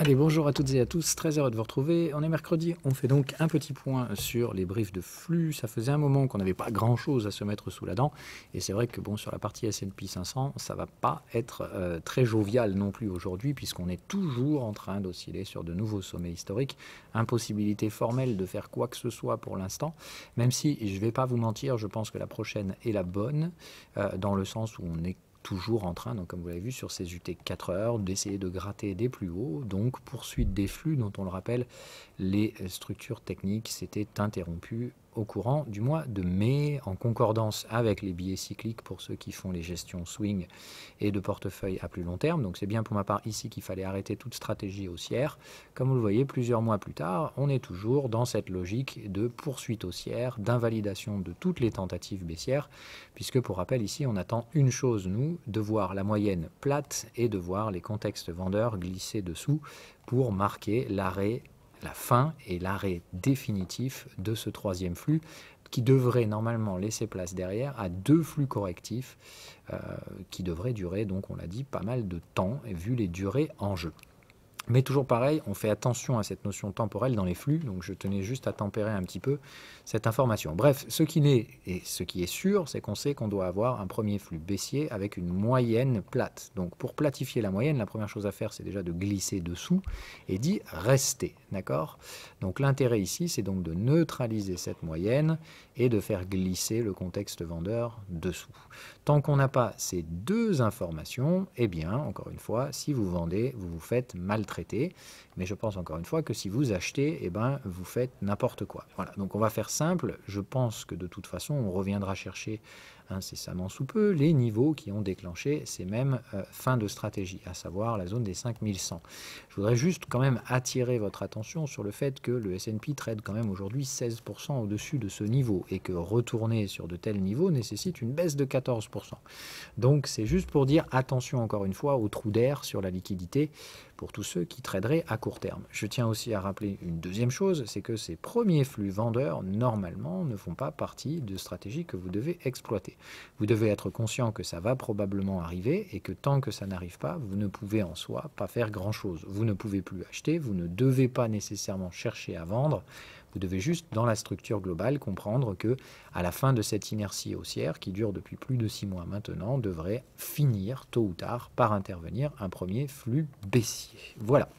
Allez, bonjour à toutes et à tous, très heureux de vous retrouver. On est mercredi, on fait donc un petit point sur les briefs de flux. Ça faisait un moment qu'on n'avait pas grand-chose à se mettre sous la dent. Et c'est vrai que bon, sur la partie S&P 500, ça va pas être très jovial non plus aujourd'hui, puisqu'on est toujours en train d'osciller sur de nouveaux sommets historiques. Impossibilité formelle de faire quoi que ce soit pour l'instant, même si, je ne vais pas vous mentir, je pense que la prochaine est la bonne, dans le sens où on est toujours en train, donc comme vous l'avez vu sur ces UT 4 heures, d'essayer de gratter des plus hauts, donc poursuite des flux dont on le rappelle, les structures techniques s'étaient interrompues au courant du mois de mai, en concordance avec les billets cycliques pour ceux qui font les gestions swing et de portefeuille à plus long terme. Donc c'est bien pour ma part ici qu'il fallait arrêter toute stratégie haussière. Comme vous le voyez, plusieurs mois plus tard, on est toujours dans cette logique de poursuite haussière, d'invalidation de toutes les tentatives baissières, puisque pour rappel ici, on attend une chose, nous, de voir la moyenne plate et de voir les contextes vendeurs glisser dessous pour marquer l'arrêt, la fin et l'arrêt définitif de ce troisième flux qui devrait normalement laisser place derrière à deux flux correctifs qui devraient durer, donc on l'a dit, pas mal de temps, vu les durées en jeu. Mais toujours pareil, on fait attention à cette notion temporelle dans les flux, donc je tenais juste à tempérer un petit peu cette information. Bref, ce qui est sûr, c'est qu'on sait qu'on doit avoir un premier flux baissier avec une moyenne plate. Donc pour platifier la moyenne, la première chose à faire, c'est déjà de glisser dessous et d'y rester, d'accord? Donc l'intérêt ici, c'est donc de neutraliser cette moyenne et de faire glisser le contexte vendeur dessous. Tant qu'on n'a pas ces deux informations, eh bien, encore une fois, si vous vendez, vous vous faites maltraiter. Mais je pense encore une fois que si vous achetez, eh ben, vous faites n'importe quoi. Voilà, donc on va faire simple. Je pense que de toute façon, on reviendra chercher incessamment sous peu les niveaux qui ont déclenché ces mêmes fins de stratégie, à savoir la zone des 5100. Je voudrais juste quand même attirer votre attention sur le fait que le S&P trade quand même aujourd'hui 16% au-dessus de ce niveau et que retourner sur de tels niveaux nécessite une baisse de 14%. Donc c'est juste pour dire attention encore une fois au trou d'air sur la liquidité pour tous ceux qui traderaient à court terme. Je tiens aussi à rappeler une deuxième chose, c'est que ces premiers flux vendeurs, normalement, ne font pas partie de stratégies que vous devez exploiter. Vous devez être conscient que ça va probablement arriver et que tant que ça n'arrive pas, vous ne pouvez en soi pas faire grand-chose. Vous ne pouvez plus acheter, vous ne devez pas nécessairement chercher à vendre. Vous devez juste, dans la structure globale, comprendre que à la fin de cette inertie haussière, qui dure depuis plus de 6 mois maintenant, devrait finir, tôt ou tard, par intervenir un premier flux baissier. Voilà.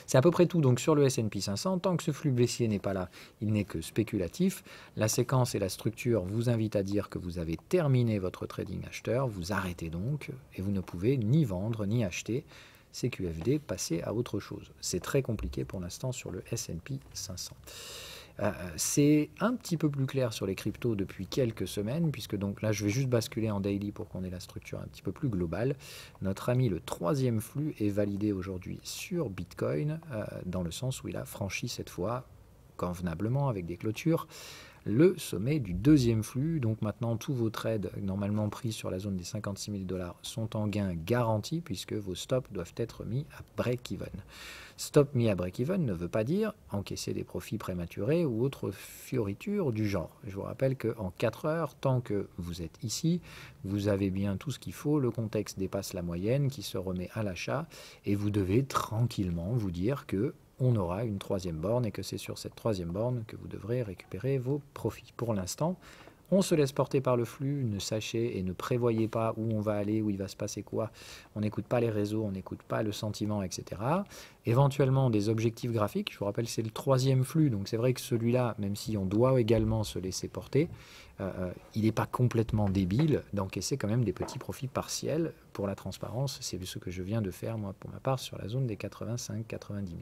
C'est à peu près tout donc sur le S&P 500. Tant que ce flux baissier n'est pas là, il n'est que spéculatif. La séquence et la structure vous invitent à dire que vous avez terminé votre trading acheteur. Vous arrêtez donc et vous ne pouvez ni vendre ni acheter. CQFD, passer à autre chose. C'est très compliqué pour l'instant sur le S&P 500. C'est un petit peu plus clair sur les cryptos depuis quelques semaines, puisque donc là je vais juste basculer en daily pour qu'on ait la structure un petit peu plus globale. Notre ami le troisième flux est validé aujourd'hui sur Bitcoin, dans le sens où il a franchi cette fois convenablement avec des clôtures le sommet du deuxième flux. Donc maintenant, tous vos trades normalement pris sur la zone des 56 000 $ sont en gain garanti puisque vos stops doivent être mis à break-even. Stop mis à break-even ne veut pas dire encaisser des profits prématurés ou autre fioriture du genre. Je vous rappelle qu'en 4 heures, tant que vous êtes ici, vous avez bien tout ce qu'il faut, le contexte dépasse la moyenne qui se remet à l'achat et vous devez tranquillement vous dire que on aura une troisième borne et que c'est sur cette troisième borne que vous devrez récupérer vos profits. Pour l'instant, on se laisse porter par le flux, ne sachez et ne prévoyez pas où on va aller, où il va se passer quoi. On n'écoute pas les réseaux, on n'écoute pas le sentiment, etc. Éventuellement des objectifs graphiques, je vous rappelle c'est le troisième flux, donc c'est vrai que celui-là, même si on doit également se laisser porter, il n'est pas complètement débile d'encaisser quand même des petits profits partiels. Pour la transparence, c'est ce que je viens de faire moi pour ma part sur la zone des 85-90 000.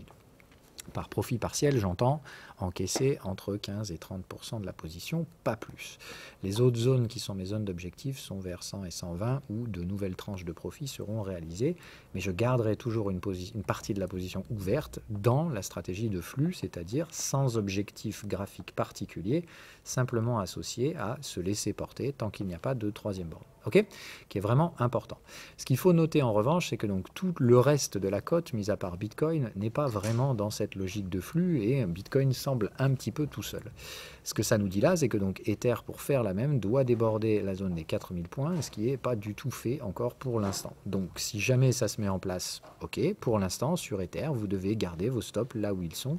Par profit partiel, j'entends encaisser entre 15 et 30% de la position, pas plus. Les autres zones qui sont mes zones d'objectif sont vers 100 et 120 où de nouvelles tranches de profit seront réalisées, mais je garderai toujours une partie de la position ouverte dans la stratégie de flux, c'est-à-dire sans objectif graphique particulier, simplement associé à se laisser porter tant qu'il n'y a pas de troisième borne. ok, qui est vraiment important. Ce qu'il faut noter en revanche, c'est que donc tout le reste de la cote, mis à part Bitcoin, n'est pas vraiment dans cette logique de flux et Bitcoin semble un petit peu tout seul. Ce que ça nous dit là, c'est que donc Ether, pour faire la même, doit déborder la zone des 4000 points, ce qui n'est pas du tout fait encore pour l'instant. Donc si jamais ça se met en place, ok, pour l'instant sur Ether, vous devez garder vos stops là où ils sont.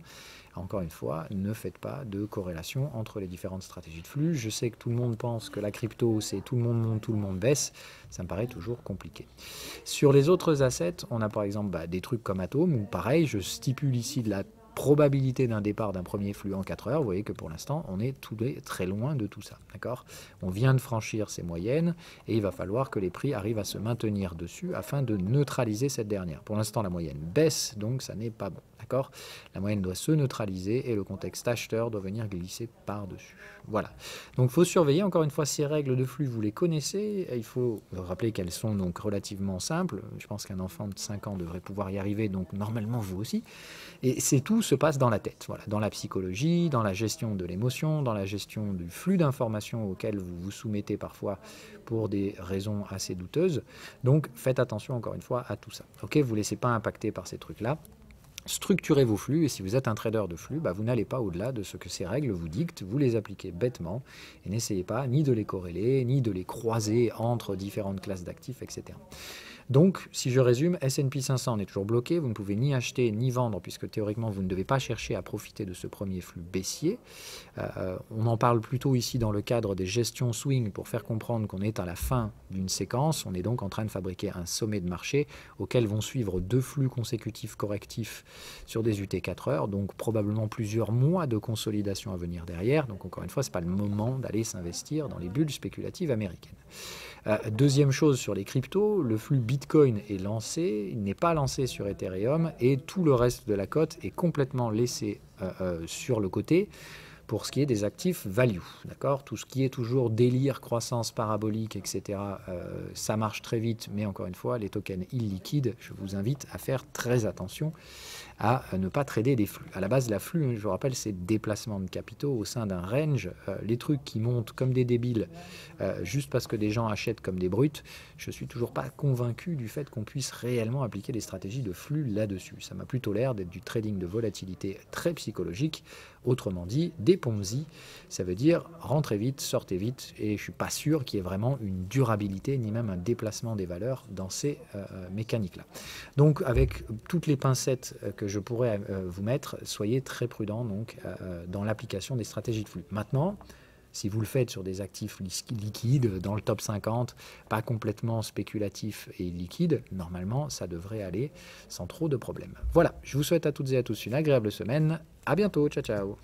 Encore une fois, ne faites pas de corrélation entre les différentes stratégies de flux. Je sais que tout le monde pense que la crypto, c'est tout le monde monte, tout le monde baisse. Ça me paraît toujours compliqué. Sur les autres assets, on a par exemple des trucs comme Atom, où pareil, je stipule ici de la probabilité d'un départ d'un premier flux en 4 heures. Vous voyez que pour l'instant, on est très loin de tout ça. D'accord ? On vient de franchir ces moyennes et il va falloir que les prix arrivent à se maintenir dessus afin de neutraliser cette dernière. Pour l'instant, la moyenne baisse, donc ça n'est pas bon. D'accord ? La moyenne doit se neutraliser et le contexte acheteur doit venir glisser par-dessus. Voilà. Donc il faut surveiller, encore une fois, ces règles de flux, vous les connaissez. Il faut rappeler qu'elles sont donc relativement simples. Je pense qu'un enfant de 5 ans devrait pouvoir y arriver, donc normalement vous aussi. Et c'est tout se passe dans la tête, voilà, dans la psychologie, dans la gestion de l'émotion, dans la gestion du flux d'informations auquel vous vous soumettez parfois pour des raisons assez douteuses. Donc faites attention encore une fois à tout ça. Ok, vous ne laissez pas impacter par ces trucs-là. Structurez vos flux et si vous êtes un trader de flux, vous n'allez pas au-delà de ce que ces règles vous dictent, vous les appliquez bêtement et n'essayez pas ni de les corréler, ni de les croiser entre différentes classes d'actifs, etc. Donc, si je résume, S&P 500 est toujours bloqué, vous ne pouvez ni acheter ni vendre puisque théoriquement vous ne devez pas chercher à profiter de ce premier flux baissier. On en parle plutôt ici dans le cadre des gestions swing pour faire comprendre qu'on est à la fin d'une séquence. On est donc en train de fabriquer un sommet de marché auquel vont suivre 2 flux consécutifs correctifs sur des UT 4 heures, donc probablement plusieurs mois de consolidation à venir derrière. Donc encore une fois, ce n'est pas le moment d'aller s'investir dans les bulles spéculatives américaines. Deuxième chose sur les cryptos, le flux Bitcoin est lancé, il n'est pas lancé sur Ethereum et tout le reste de la cote est complètement laissé sur le côté pour ce qui est des actifs value. D'accord ? Tout ce qui est toujours délire, croissance parabolique, etc., ça marche très vite, mais encore une fois, les tokens illiquides, je vous invite à faire très attention à ne pas trader des flux. À la base, la flux, je vous rappelle, c'est déplacement de capitaux au sein d'un range. Les trucs qui montent comme des débiles, juste parce que des gens achètent comme des brutes, je ne suis toujours pas convaincu du fait qu'on puisse réellement appliquer des stratégies de flux là-dessus. Ça m'a plutôt l'air d'être du trading de volatilité très psychologique. Autrement dit, des Ponzi, ça veut dire rentrez vite, sortez vite, et je ne suis pas sûr qu'il y ait vraiment une durabilité, ni même un déplacement des valeurs dans ces mécaniques-là. Donc, avec toutes les pincettes que je pourrais vous mettre, soyez très prudents donc, dans l'application des stratégies de flux. Maintenant, si vous le faites sur des actifs liquides, dans le top 50, pas complètement spéculatifs et liquides, normalement, ça devrait aller sans trop de problèmes. Voilà, je vous souhaite à toutes et à tous une agréable semaine. À bientôt, ciao ciao.